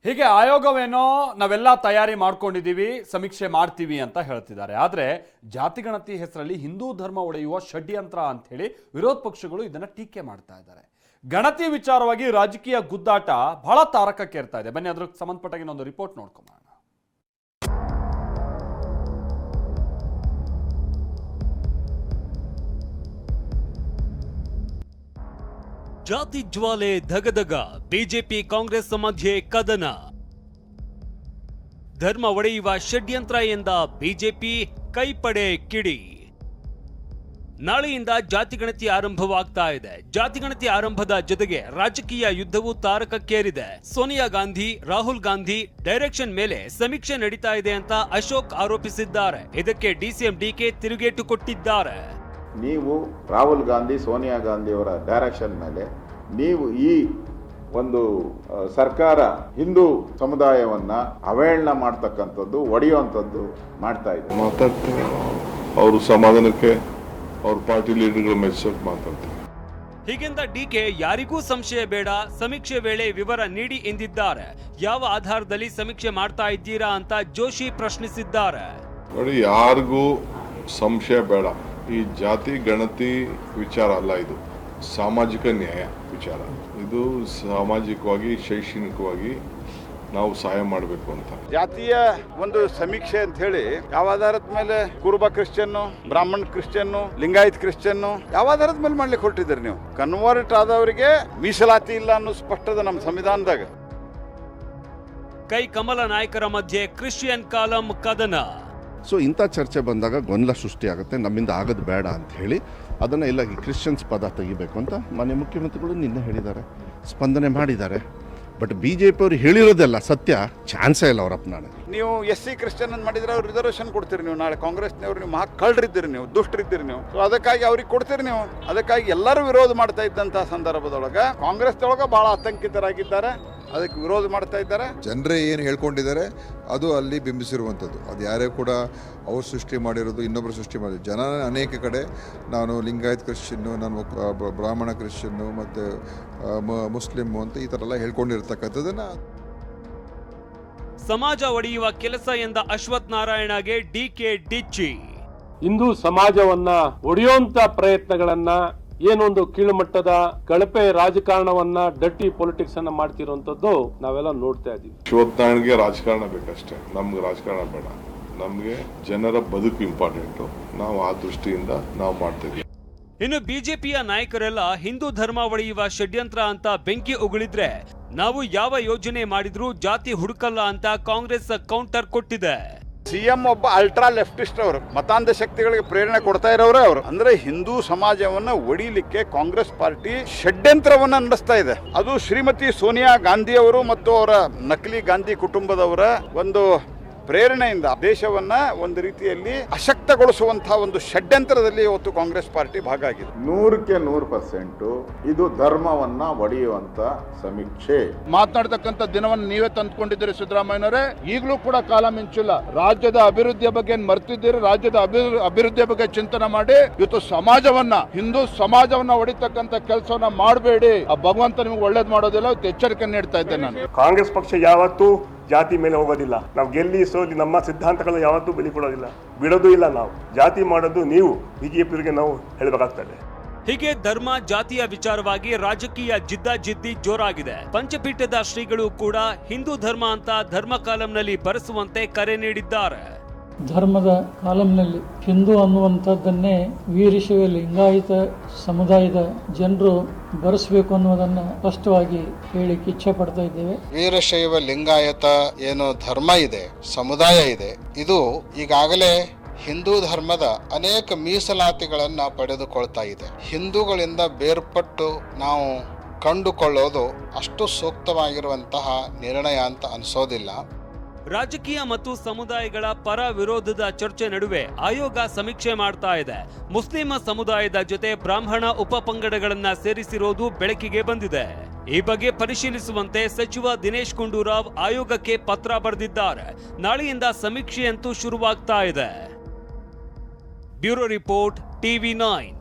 ಹೀಗೆ ಆಯೋಗವೇನೋ ನಾವೆಲ್ಲ ತಯಾರಿ ಮಾಡ್ಕೊಂಡಿದ್ದೀವಿ, ಸಮೀಕ್ಷೆ ಮಾಡ್ತೀವಿ ಅಂತ ಹೇಳ್ತಿದ್ದಾರೆ. ಆದರೆ ಜಾತಿಗಣತಿ ಹೆಸರಲ್ಲಿ ಹಿಂದೂ ಧರ್ಮ ಒಡೆಯುವ ಷಡ್ಯಂತ್ರ ಅಂತ ಹೇಳಿ ವಿರೋಧ ಪಕ್ಷಗಳು ಇದನ್ನ ಟೀಕೆ ಮಾಡ್ತಾ ಇದ್ದಾರೆ. ಗಣತಿ ವಿಚಾರವಾಗಿ ರಾಜಕೀಯ ಗುದ್ದಾಟ ಬಹಳ ತಾರಕಕ್ಕೇರ್ತಾ ಇದೆ. ಬನ್ನಿ ಅದಕ್ಕೆ ಸಂಬಂಧಪಟ್ಟ ಒಂದು ರಿಪೋರ್ಟ್ ನೋಡ್ಕೊಂಬೋಣ. ಜಾತಿ ಜ್ವಾಲೆ ಧಗಧಗ, ಬಿಜೆಪಿ ಕಾಂಗ್ರೆಸ್ ಮಧ್ಯೆ ಕದನ. ಧರ್ಮ ಒಡೆಯುವ ಷಡ್ಯಂತ್ರ ಎಂದ ಬಿಜೆಪಿ, ಕೈಪಡೆ ಕಿಡಿ. ನಾಳೆಯಿಂದ ಜಾತಿಗಣತಿ ಆರಂಭವಾಗ್ತಾ ಇದೆ. ಜಾತಿಗಣತಿ ಆರಂಭದ ಜೊತೆಗೆ ರಾಜಕೀಯ ಯುದ್ಧವು ತಾರಕಕ್ಕೇರಿದೆ. ಸೋನಿಯಾ ಗಾಂಧಿ, ರಾಹುಲ್ ಗಾಂಧಿ ಡೈರೆಕ್ಷನ್ ಮೇಲೆ ಸಮೀಕ್ಷೆ ನಡೀತಾ ಇದೆ ಅಂತ ಅಶೋಕ್ ಆರೋಪಿಸಿದ್ದಾರೆ. ಇದಕ್ಕೆ ಡಿಸಿಎಂ ಡಿಕೆ ತಿರುಗೇಟು ಕೊಟ್ಟಿದ್ದಾರೆ. ನೀವು ರಾಹುಲ್ ಗಾಂಧಿ, ಸೋನಿಯಾ ಗಾಂಧಿ ಅವರ ಡೈರೆಕ್ಷನ್ ಮೇಲೆ ನೀವು ಈ ಒಂದು ಸರ್ಕಾರ ಹಿಂದೂ ಸಮುದಾಯವನ್ನ ಅವಹೇಳನ ಮಾಡ್ತಕ್ಕಂಥದ್ದು, ಒಡೆಯುವಂಥದ್ದು ಮಾಡ್ತಾ ಇದೆ. ಮಾತಾಡ್ತಾರೆ ಅವರು ಸಮಾಧಾನಕ್ಕೆ ಅವ್ರ ಪಾರ್ಟಿ ಲೀಡರ್ಗಳು ಮೆಚ್ಚೋಕ್ ಮಾತಾಡ್ತಾರೆ. ಹೀಗೆಂದ ಡಿಕೆ ಯಾರಿಗೂ ಸಂಶಯ ಬೇಡ, ಸಮೀಕ್ಷೆ ವೇಳೆ ವಿವರ ನೀಡಿ ಎಂದಿದ್ದಾರೆ. ಯಾವ ಆಧಾರದಲ್ಲಿ ಸಮೀಕ್ಷೆ ಮಾಡ್ತಾ ಇದ್ದೀರಾ ಅಂತ ಜೋಶಿ ಪ್ರಶ್ನಿಸಿದ್ದಾರೆ. ನೋಡಿ, ಯಾರಿಗೂ ಸಂಶಯ ಬೇಡ. ಈ ಜಾತಿ ಗಣತಿ ವಿಚಾರ ಅಲ್ಲ, ಇದು ಸಾಮಾಜಿಕ ನ್ಯಾಯ ವಿಚಾರ. ಇದು ಸಾಮಾಜಿಕವಾಗಿ, ಶೈಕ್ಷಣಿಕವಾಗಿ ನಾವು ಸಹಾಯ ಮಾಡಬೇಕು ಅಂತ. ಜಾತಿಯ ಒಂದು ಸಮೀಕ್ಷೆ ಅಂತ ಹೇಳಿ ಯಾವ ಆಧಾರದ ಮೇಲೆ ಕುರುಬ ಕ್ರಿಶ್ಚಿಯನ್ನು, ಬ್ರಾಹ್ಮಣ ಕ್ರಿಶ್ಚಿಯನ್ನು, ಲಿಂಗಾಯತ್ ಕ್ರಿಶ್ಚಿಯನ್ನು ಯಾವ ಆಧಾರದ ಮೇಲೆ ಮಾಡ್ಲಿಕ್ಕೆ ಹೊರಟಿದ್ದೀರಿ ನೀವು? ಕನ್ವರ್ಟ್ ಆದವರಿಗೆ ಮೀಸಲಾತಿ ಇಲ್ಲ ಅನ್ನೋ ಸ್ಪಷ್ಟದ ನಮ್ಮ ಸಂವಿಧಾನದಾಗ. ಕೈ ಕಮಲ ನಾಯಕರ ಮಧ್ಯೆ ಕ್ರಿಶ್ಚಿಯನ್ ಕಾಲಂ ಕದನ. ಸೊ ಇಂಥ ಚರ್ಚೆ ಬಂದಾಗ ಗೊಂದಲ ಸೃಷ್ಟಿಯಾಗುತ್ತೆ, ನಮ್ಮಿಂದ ಆಗೋದು ಬೇಡ ಅಂತ ಹೇಳಿ ಅದನ್ನು ಇಲ್ಲ ಕ್ರಿಶ್ಚಿಯನ್ಸ್ ಪದ ತೆಗಿಬೇಕು ಅಂತ ಮಾನ್ಯ ಮುಖ್ಯಮಂತ್ರಿಗಳು ನಿನ್ನೆ ಹೇಳಿದ್ದಾರೆ, ಸ್ಪಂದನೆ ಮಾಡಿದ್ದಾರೆ. ಬಟ್ BJP ಅವರು ಹೇಳಿರೋದೆಲ್ಲ ಸತ್ಯ, ಚಾನ್ಸೇ ಇಲ್ಲ ಅವರಪ್ಪ. ನಾನು ನೀವು SC ಕ್ರಿಶ್ಚಿಯನ್ ಅಂತ ಮಾಡಿದ್ರೆ ಅವ್ರು ರಿಸರ್ವೇಷನ್ ಕೊಡ್ತೀರಿ ನೀವು. ನಾಳೆ ಕಾಂಗ್ರೆಸ್ನವ್ರು ನೀವು ಮಹಾ ಕಳ್ಳರಿದ್ದೀರಿ, ನೀವು ದುಷ್ಟರಿದ್ದೀರಿ ನೀವು. ಸೊ ಅದಕ್ಕಾಗಿ ಅವ್ರಿಗೆ ಕೊಡ್ತೀರಿ ನೀವು. ಅದಕ್ಕಾಗಿ ಎಲ್ಲರೂ ವಿರೋಧ ಮಾಡ್ತಾ ಇದ್ದಂಥ ಸಂದರ್ಭದೊಳಗೆ ಕಾಂಗ್ರೆಸ್ನೊಳಗೆ ಭಾಳ ಆತಂಕಿತರಾಗಿದ್ದಾರೆ, ಅದಕ್ಕೆ ವಿರೋಧ ಮಾಡ್ತಾ ಇದ್ದಾರೆ. ಜನರೇ ಏನು ಹೇಳ್ಕೊಂಡಿದ್ದಾರೆ ಅದು ಅಲ್ಲಿ ಬಿಂಬಿಸಿರುವಂಥದ್ದು. ಅದು ಯಾರೇ ಕೂಡ ಅವ್ರು ಸೃಷ್ಟಿ ಮಾಡಿರೋದು, ಇನ್ನೊಬ್ಬರು ಸೃಷ್ಟಿ ಮಾಡಿರೋದು. ಜನ ಅನೇಕ ಕಡೆ ನಾನು ಲಿಂಗಾಯತ್ ಕ್ರಿಶ್ಚಿಯನ್ನು, ನಾನು ಬ್ರಾಹ್ಮಣ ಕ್ರಿಶ್ಚಿಯನ್ನು ಮತ್ತು ಮುಸ್ಲಿಮ್ ಅಂತ ಈ ಥರ ಎಲ್ಲ ಹೇಳ್ಕೊಂಡಿರ್ತಕ್ಕಂಥದ್ದನ್ನು. ಸಮಾಜ ಒಡೆಯುವ ಕೆಲಸ ಎಂದ ಅಶ್ವಥ್ ನಾರಾಯಣಗೆ ಡಿಕೆ ಡಿಚ್ಚಿ. ಹಿಂದೂ ಸಮಾಜವನ್ನ ಒಡೆಯುವಂತ ಪ್ರಯತ್ನಗಳನ್ನ, ಏನೊಂದು ಕೀಳುಮಟ್ಟದ ಕಳಪೆ ರಾಜಕಾರಣವನ್ನ, ಡಟ್ಟಿ ಪೊಲಿಟಿಕ್ಸ್ ಅನ್ನ ಮಾಡ್ತಿರುವಂತದ್ದು ನಾವೆಲ್ಲ ನೋಡ್ತಾ ಇದೀವಿ. ಶಿವನಾರಾಯಣ್ಗೆ ರಾಜಕಾರಣ ಬೇಕಷ್ಟೇ, ನಮ್ಗೆ ರಾಜಕಾರಣ ಬೇಡ. ನಮ್ಗೆ ಜನರ ಬದುಕು ಇಂಪಾರ್ಟೆಂಟು. ನಾವು ಆ ದೃಷ್ಟಿಯಿಂದ ನಾವು ಮಾಡ್ತೀವಿ. ಇನ್ನು ಬಿಜೆಪಿಯ ನಾಯಕರೆಲ್ಲ ಹಿಂದೂ ಧರ್ಮ ಒಡೆಯುವ ಷಡ್ಯಂತ್ರ ಅಂತ ಬೆಂಕಿ ಉಗುಳಿದ್ರೆ, ನಾವು ಯಾವ ಯೋಜನೆ ಮಾಡಿದ್ರೂ ಜಾತಿ ಹುಡುಕಲ್ಲ ಅಂತ ಕಾಂಗ್ರೆಸ್ ಕೌಂಟರ್ ಕೊಟ್ಟಿದೆ. CM ಒಬ್ಬ ಅಲ್ಟ್ರಾ ಲೆಫ್ಟಿಸ್ಟ್ ಅವರು, ಮತಾಂಧ ಶಕ್ತಿಗಳಿಗೆ ಪ್ರೇರಣೆ ಕೊಡ್ತಾ ಇರೋರೇ ಅವರು. ಅಂದ್ರೆ ಹಿಂದೂ ಸಮಾಜವನ್ನ ಒಡಿಲಿಕ್ಕೆ ಕಾಂಗ್ರೆಸ್ ಪಾರ್ಟಿ ಷಡ್ಯಂತ್ರವನ್ನ ನಡೆಸ್ತಾ ಇದೆ. ಅದು ಶ್ರೀಮತಿ ಸೋನಿಯಾ ಗಾಂಧಿ ಅವರು ಮತ್ತು ಅವರ ನಕಲಿ ಗಾಂಧಿ ಕುಟುಂಬದವರ ಒಂದು ಪ್ರೇರಣೆಯಿಂದ ದೇಶವನ್ನ ಒಂದು ರೀತಿಯಲ್ಲಿ ಅಶಕ್ತಗೊಳಿಸುವಂತಹ ಒಂದು ಷಡ್ಯಂತ್ರದಲ್ಲಿ ಇವತ್ತು ಕಾಂಗ್ರೆಸ್ ಪಾರ್ಟಿ ಭಾಗ ಆಗಿದೆ. 100% ಇದು ಧರ್ಮವನ್ನ ಒಡೆಯುವಂತ ಸಮೀಕ್ಷೆ. ಮಾತನಾಡ್ತಕ್ಕಂಥ ದಿನವನ್ನು ನೀವೇ ತಂದುಕೊಂಡಿದ್ದೀರಿ ಸಿದ್ದರಾಮಯ್ಯನವರೇ. ಈಗಲೂ ಕೂಡ ಕಾಲ ಮಿಂಚಿಲ್ಲ. ರಾಜ್ಯದ ಅಭಿವೃದ್ಧಿಯ ಬಗ್ಗೆ ಮರ್ತಿದ್ದೀರಿ. ರಾಜ್ಯದ ಅಭಿವೃದ್ಧಿಯ ಬಗ್ಗೆ ಚಿಂತನೆ ಮಾಡಿ ಇವತ್ತು ಸಮಾಜವನ್ನ, ಹಿಂದೂ ಸಮಾಜವನ್ನ ಹೊಡಿತಕ್ಕಂಥ ಕೆಲಸವನ್ನ ಮಾಡಬೇಡಿ. ಆ ಭಗವಂತ ನಿಮ್ಗೆ ಒಳ್ಳೇದು ಮಾಡೋದಿಲ್ಲ. ಎಚ್ಚರಿಕೆ ನೀಡ್ತಾ ಇದ್ದೇನೆ ನಾನು. ಕಾಂಗ್ರೆಸ್ ಪಕ್ಷ ಯಾವತ್ತೂ ಜಾತಿ ಮೇಲೆ ಹೋಗೋದಿಲ್ಲ. ನಾವು ಗೆಲ್ಲಿ ಸೋಲಿ ನಮ್ಮ ಸಿದ್ಧಾಂತಗಳು ಯಾವತ್ತೂ ಬಲಿ ಕೊಡೋದಿಲ್ಲ, ಬಿಡೋದು ಇಲ್ಲ. ನಾವು ಜಾತಿ ಮಾಡೋದು ನೀವು ಬಿಜೆಪಿಯವರಿಗೆ ನಾವು ಹೇಳಬೇಕಾಗ್ತದೆ. ಹೀಗೆ ಧರ್ಮ ಜಾತಿಯ ವಿಚಾರವಾಗಿ ರಾಜಕೀಯ ಜಿದ್ದಾಜಿದ್ದಿ ಜೋರಾಗಿದೆ. ಪಂಚಪೀಠದ ಶ್ರೀಗಳು ಕೂಡ ಹಿಂದೂ ಧರ್ಮ ಅಂತ ಧರ್ಮ ಕಾಲಂನಲ್ಲಿ ಬರೆಸುವಂತೆ ಕರೆ ನೀಡಿದ್ದಾರೆ. ಧರ್ಮದ ಕಾಲಂನಲ್ಲಿ ಹಿಂದೂ ಅನ್ನುವಂಥದ್ದನ್ನೇ ವೀರಶೈವ ಲಿಂಗಾಯತ ಸಮುದಾಯದ ಜನರು ಬರೆಸಬೇಕು ಅನ್ನೋದನ್ನ ಸ್ಪಷ್ಟವಾಗಿ ಹೇಳಿಕ್ಕೆ ಇಚ್ಛೆ ಪಡ್ತಾ ಇದ್ದೇವೆ. ವೀರಶೈವ ಲಿಂಗಾಯತ ಏನೋ ಧರ್ಮ ಇದೆ, ಸಮುದಾಯ ಇದೆ, ಇದು ಈಗಾಗಲೇ ಹಿಂದೂ ಧರ್ಮದ ಅನೇಕ ಮೀಸಲಾತಿಗಳನ್ನ ಪಡೆದುಕೊಳ್ತಾ ಇದೆ. ಹಿಂದೂಗಳಿಂದ ಬೇರ್ಪಟ್ಟು ನಾವು ಕಂಡುಕೊಳ್ಳೋದು ಅಷ್ಟು ಸೂಕ್ತವಾಗಿರುವಂತಹ ನಿರ್ಣಯ ಅಂತ ಅನಿಸೋದಿಲ್ಲ. ರಾಜಕೀಯ ಮತ್ತು ಸಮುದಾಯಗಳ ಪರ ವಿರೋಧದ ಚರ್ಚೆ ನಡುವೆ ಆಯೋಗ ಸಮೀಕ್ಷೆ ಮಾಡ್ತಾ ಇದೆ. ಮುಸ್ಲಿಂ ಸಮುದಾಯದ ಜೊತೆ ಬ್ರಾಹ್ಮಣ ಉಪಪಂಗಡಗಳನ್ನ ಸೇರಿಸಿರೋದು ಬೆಳಕಿಗೆ ಬಂದಿದೆ. ಈ ಬಗ್ಗೆ ಪರಿಶೀಲಿಸುವಂತೆ ಸಚಿವ ದಿನೇಶ್ ಗುಂಡೂರಾವ್ ಆಯೋಗಕ್ಕೆ ಪತ್ರ ಬರೆದಿದ್ದಾರೆ. ನಾಳೆಯಿಂದ ಸಮೀಕ್ಷೆಯಂತೂ ಶುರುವಾಗ್ತಾ ಇದೆ. Bureau report, TV9.